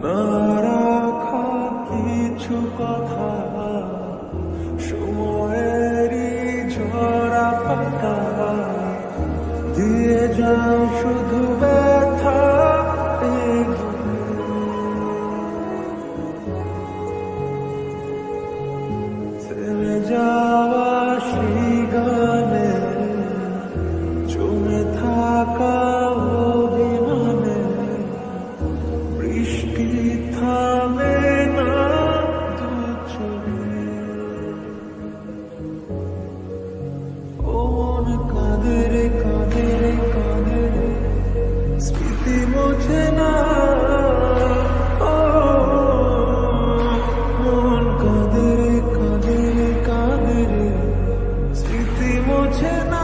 না রাখা কিছু কথা, সময়েরই ঝরা পাতা দিয়ে যাও শুধু ব্যথা। থেমে যাওয়া সেই গানে জমে থাকা অভিমানে বৃষ্টি থামে না দু চোখে। ও মন কাঁদে রে কাঁদে রে কাঁদে রে, স্মৃতি মোছে না। ও মন কাঁদে রে কাঁদে রে কাঁদে রে, স্মৃতি মোছে না।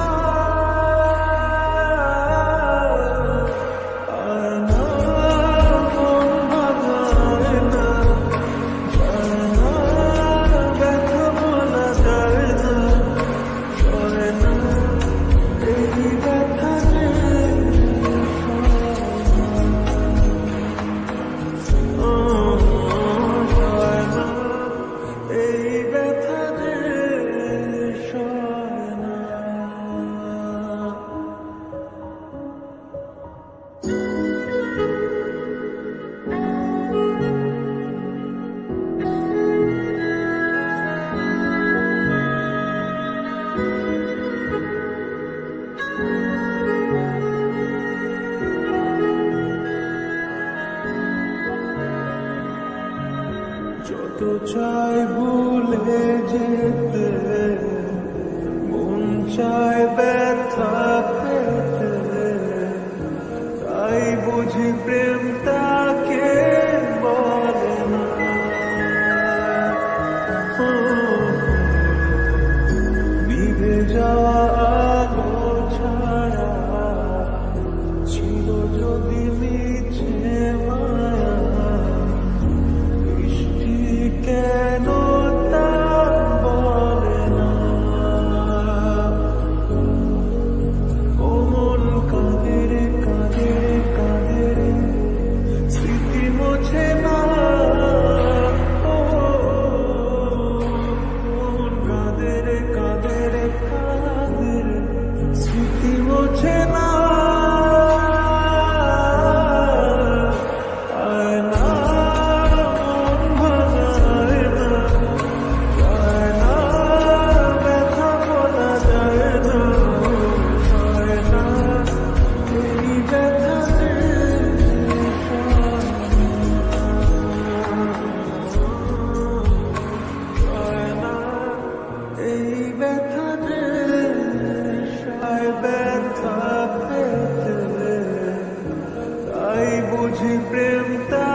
যত চাই ভুলে যেতে, মন চায় ব্যথা পেতে, তাই বুঝি প্রেম তাকে বলে না। নিভে যাওয়া আলো ছাড়া ছিল যদি মিছে মায়া, কেন তা বলে না। ও মন কাঁদে রে কাঁদে রে কাঁদে রে, স্মৃতি মোছে না। ও মন কাঁদে রে কাঁদে রে কাঁদে রে, স্মৃতি মোছে না। ব্যথা পেতে, তাই বুঝি প্রেম তা